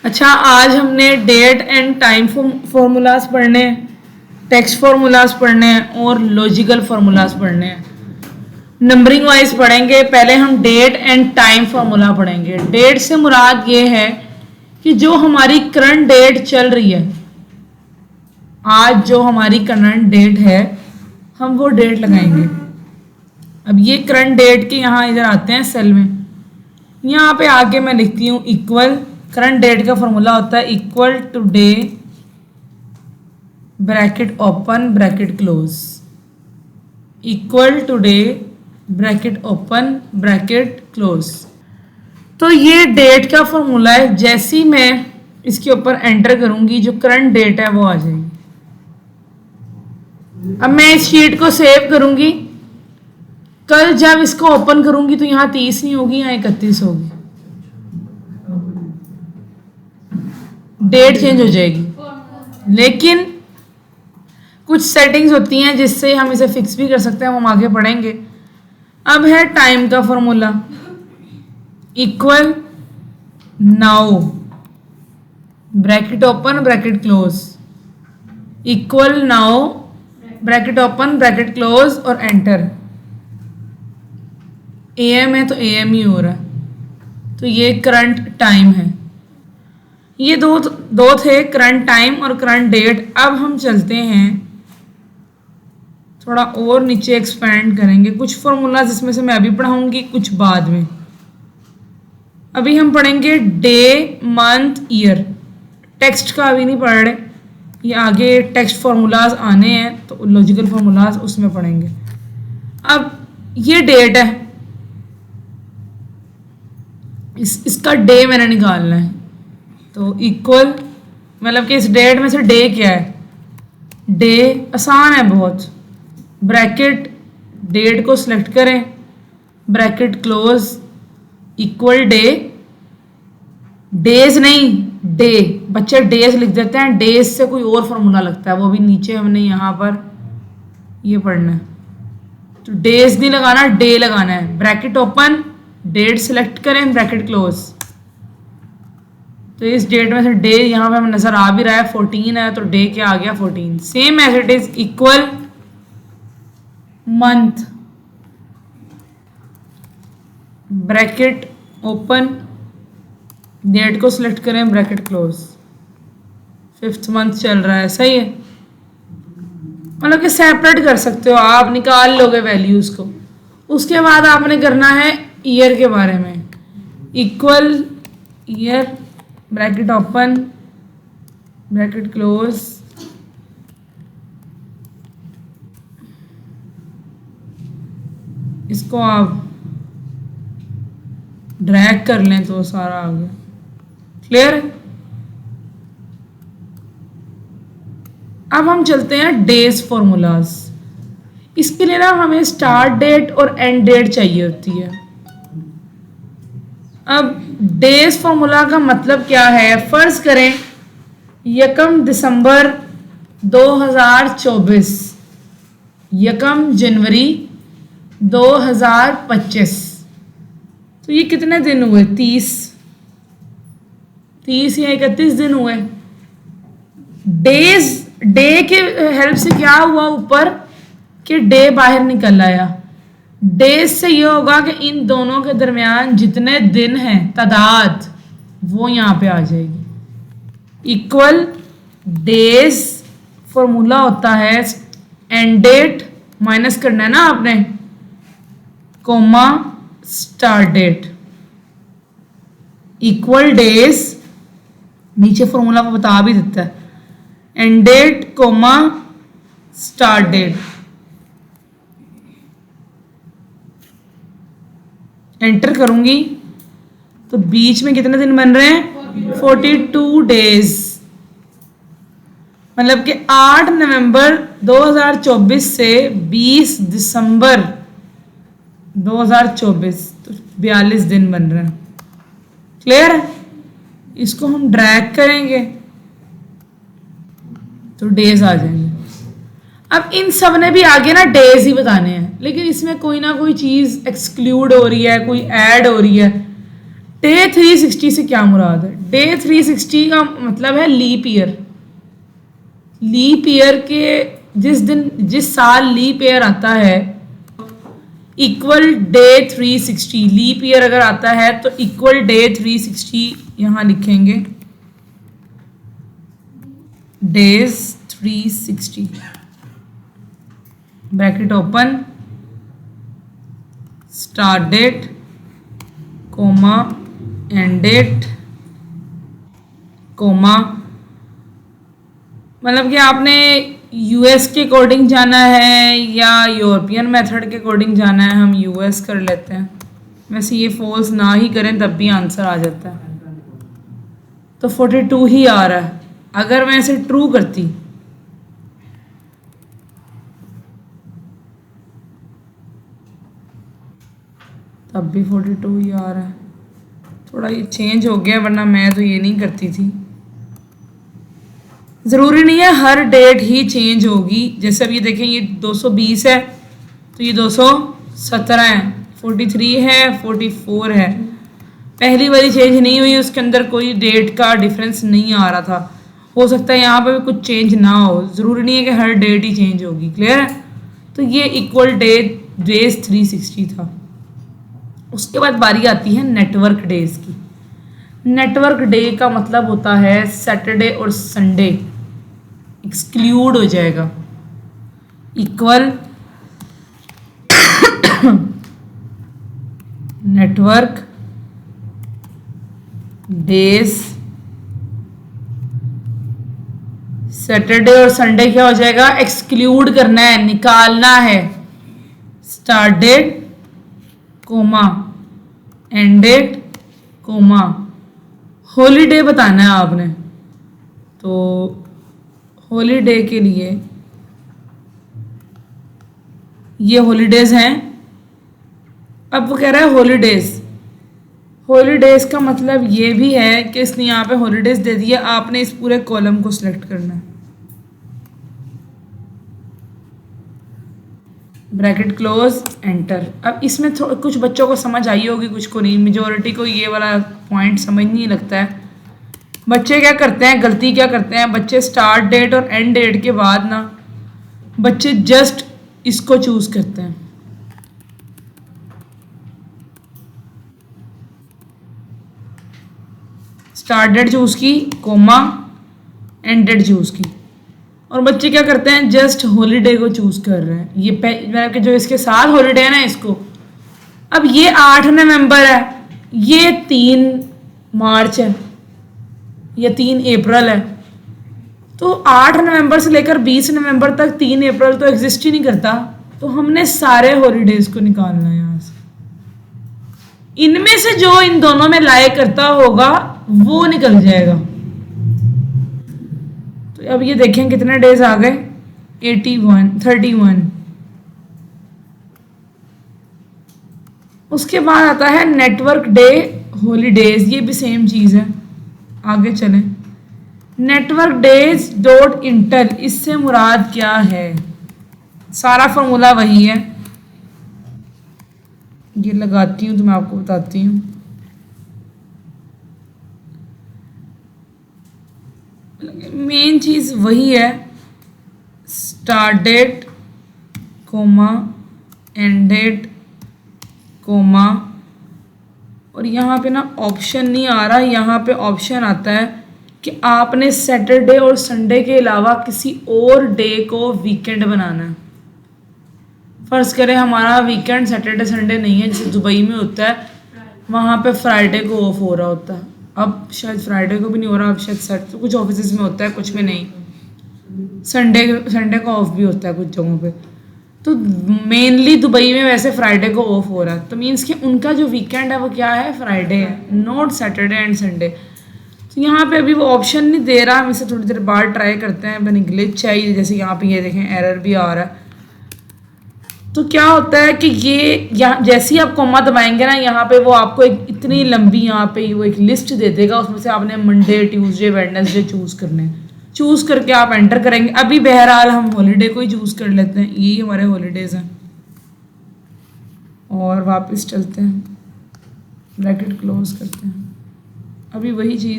अच्छा, आज हमने डेट एंड टाइम फार्मूलाज पढ़ने हैं, टेक्स्ट फार्मूलाज पढ़ने हैं और लॉजिकल फार्मूलाज पढ़ने हैं। नंबरिंग वाइज पढ़ेंगे। पहले हम डेट एंड टाइम फार्मूला पढ़ेंगे। डेट से मुराद ये है कि जो हमारी करंट डेट चल रही है, आज जो हमारी करंट डेट है, हम वो डेट लगाएंगे। अब ये करंट डेट के यहाँ इधर आते हैं सेल में, यहाँ पे आके मैं लिखती हूँ इक्वल। करंट डेट का फॉर्मूला होता है equal to day bracket open bracket close, equal to day bracket open bracket close. तो ये डेट का फॉर्मूला है। जैसे ही मैं इसके ऊपर एंटर करूंगी, जो करंट डेट है वो आ जाएगी। अब मैं इस शीट को सेव करूंगी। कल जब इसको ओपन करूंगी तो यहाँ 30 नहीं होगी, यहाँ 31 होगी। डेट चेंज हो जाएगी। लेकिन कुछ सेटिंग्स होती हैं जिससे हम इसे फिक्स भी कर सकते हैं, वो हम आगे पढ़ेंगे। अब है टाइम का formula equal now bracket open bracket close, equal now bracket open bracket close और एंटर। एएम है तो एएम ही हो रहा है, तो ये करंट टाइम है। ये दो थे, करंट टाइम और करंट डेट। अब हम चलते हैं थोड़ा और नीचे, एक्सपेंड करेंगे। कुछ फॉर्मूला जिसमें से मैं अभी पढ़ाऊंगी, कुछ बाद में। अभी हम पढ़ेंगे डे मंथ ईयर। टेक्स्ट का अभी नहीं पढ़ रहे, ये आगे टेक्स्ट फार्मूलाज आने हैं तो लॉजिकल फार्मूलाज उसमें पढ़ेंगे। अब ये डेट है, इसका डे मैंने निकालना है, तो इक्वल, मतलब कि इस डेट में से डे क्या है। डे आसान है बहुत। ब्रैकेट डेट को सिलेक्ट करें, bracket close, equal day. Days नहीं, डे। बच्चे डेज लिख देते हैं, डेज से कोई और फॉर्मूला लगता है, वो भी नीचे हमने यहाँ पर ये पढ़ना है। तो डेज नहीं लगाना, डे लगाना है। ब्रैकेट ओपन, डेट सिलेक्ट करें, ब्रैकेट क्लोज। तो इस डेट में से डे यहाँ पे हमें नजर आ भी रहा है 14 है, तो डे क्या आ गया 14। Same as it is equal month, bracket open, date को सिलेक्ट करें, ब्रैकेट क्लोज। 5th मंथ चल रहा है, सही है। मतलब कि सेपरेट कर सकते हो आप, निकाल लोगे वैल्यूज को। उसके बाद आपने करना है ईयर के बारे में। Equal year, bracket open bracket close, इसको आप ड्रैग कर लें तो सारा आ गया। क्लियर है? अब हम चलते हैं डेज फॉर्मूलाज। इसके लिए ना हमें स्टार्ट डेट और एंड डेट चाहिए होती है। अब डेज फॉर्मूला का मतलब क्या है? फर्ज करें 1 दिसंबर 2024, 1 जनवरी 2025, तो ये कितने दिन हुए? 30 या 31 दिन हुए। डेज, डे के हेल्प से क्या हुआ ऊपर कि डे बाहर निकल आया। डेज से ये होगा कि इन दोनों के दरमियान जितने दिन हैं, तादाद, वो यहाँ पे आ जाएगी। इक्वल डेज फॉर्मूला होता है एंड डेट माइनस करना है ना आपने, comma start date, equal days, नीचे फॉर्मूला को बता भी देता है, end date comma start date. Enter करूंगी तो बीच में कितने दिन बन रहे हैं? 42 डेज। मतलब कि 8 नवंबर 2024 से 20 दिसंबर 2024, तो 42 दिन बन रहे हैं। क्लियर है? इसको हम ड्रैग करेंगे तो डेज आ जाएंगे। अब इन सब ने भी आगे ना डेज ही बताने हैं, लेकिन इसमें कोई ना कोई चीज़ एक्सक्लूड हो रही है, कोई ऐड हो रही है। डे 360 से क्या मुराद है? डे 360 का मतलब है लीप ईयर। लीप ईयर के जिस साल लीप ईयर आता है इक्वल डे 360। लीप ईयर अगर आता है तो इक्वल डे 360 यहां लिखेंगे, days 360 bracket open, start date comma end date comma. मतलब कि आपने यूएस के अकॉर्डिंग जाना है या यूरोपियन मेथड के अकॉर्डिंग जाना है, हम यूएस कर लेते हैं। वैसे ये फॉल्स ना ही करें तब भी आंसर आ जाता है, तो 42 ही आ रहा है। अगर मैं इसे ट्रू करती तब भी 42 ही आ रहा है। थोड़ा ये चेंज हो गया, वरना मैं तो ये नहीं करती थी। ज़रूरी नहीं है हर डेट ही चेंज होगी। जैसे अब ये देखें, ये 220 है तो ये 217 है, 43 है, 44 है। पहली वाली चेंज नहीं हुई, उसके अंदर कोई डेट का डिफरेंस नहीं आ रहा था। हो सकता है यहाँ पे भी कुछ चेंज ना हो, ज़रूरी नहीं है कि हर डेट ही चेंज होगी। क्लियर है? तो ये इक्वल डेज 360 था। उसके बाद बारी आती है नेटवर्क डेज की। नेटवर्क डे का मतलब होता है सैटरडे और संडे एक्सक्लूड हो जाएगा। इक्वल नेटवर्क डेज, सैटरडे और संडे क्या हो जाएगा? एक्सक्लूड करना है, निकालना है। Start date comma end date comma. Holiday बताना है आपने, तो हॉलीडे के लिए ये हॉलीडेज हैं। अब वो कह रहा है हॉलीडेज। हॉलीडेज का मतलब ये भी है कि इसने यहाँ पे हॉलीडेज दे दिया, आपने इस पूरे कॉलम को सिलेक्ट करना है। Bracket close enter. अब इसमें कुछ बच्चों को समझ आई होगी, कुछ को नहीं। मेजोरिटी को ये वाला पॉइंट समझ नहीं लगता है। बच्चे क्या करते हैं, गलती क्या करते हैं बच्चे, स्टार्ट डेट और एंड डेट के बाद ना बच्चे जस्ट इसको चूज करते हैं। स्टार्ट डेट चूज की, कोमा एंड डेट चूज की, और बच्चे क्या करते हैं जस्ट हॉलीडे को चूज कर रहे हैं। ये मतलब कि जो इसके साथ हॉलीडे है ना इसको, अब ये 8 नवंबर है, ये 3 मार्च है, या 3 अप्रैल है, तो 8 नवंबर से लेकर 20 नवंबर तक 3 अप्रैल तो एग्जिस्ट ही नहीं करता। तो हमने सारे हॉलीडेज को निकालना है यहाँ से। इनमें से जो इन दोनों में लाए करता होगा वो निकल जाएगा। तो अब ये देखें कितने डेज आ गए, 31। उसके बाद आता है नेटवर्क डे हॉलीडेज, ये भी सेम चीज है। आगे चलें, नेटवर्क डेज डॉट इंटर, इससे मुराद क्या है? सारा फॉर्मूला वही है, ये लगाती हूं तो मैं आपको बताती हूँ। मेन चीज वही है, start date comma end date comma, और यहाँ पे ना ऑप्शन नहीं आ रहा, यहाँ पे ऑप्शन आता है कि आपने सैटरडे और संडे के अलावा किसी और डे को वीकेंड बनाना है। फर्ज करें हमारा वीकेंड सैटरडे संडे नहीं है, जैसे दुबई में होता है, वहाँ पे फ्राइडे को ऑफ हो रहा होता है। अब शायद फ्राइडे को भी नहीं हो रहा, अब शायद तो कुछ ऑफिस में होता है, कुछ में नहीं। संडे को ऑफ भी होता है कुछ जगहों पे। तो मेनली दुबई में वैसे फ्राइडे को ऑफ हो रहा है, तो मीन्स कि उनका जो वीकेंड है वो क्या है, फ्राइडे है, नॉट सैटरडे एंड संडे। तो यहाँ पे अभी वो ऑप्शन नहीं दे रहा, हम इसे थोड़ी देर बाद ट्राई करते हैं। मैंने ग्लिच चाहिए, जैसे यहाँ पे ये देखें एरर भी आ रहा है। तो क्या होता है कि ये यहाँ जैसे ही आप कोमा दबाएंगे ना, यहाँ पे वो आपको एक इतनी लंबी यहाँ पे वो एक लिस्ट दे देगा, उसमें से आपने मंडे ट्यूसडे वेडनेसडे चूज करने, चूज करके आप एंटर करेंगे। अभी बहरहाल हम हॉलीडे को ही चूज कर लेते हैं, यही हमारे हॉलीडेज हैं। और वापस चलते हैं, ब्रैकेट क्लोज करते हैं। अभी वही चीज़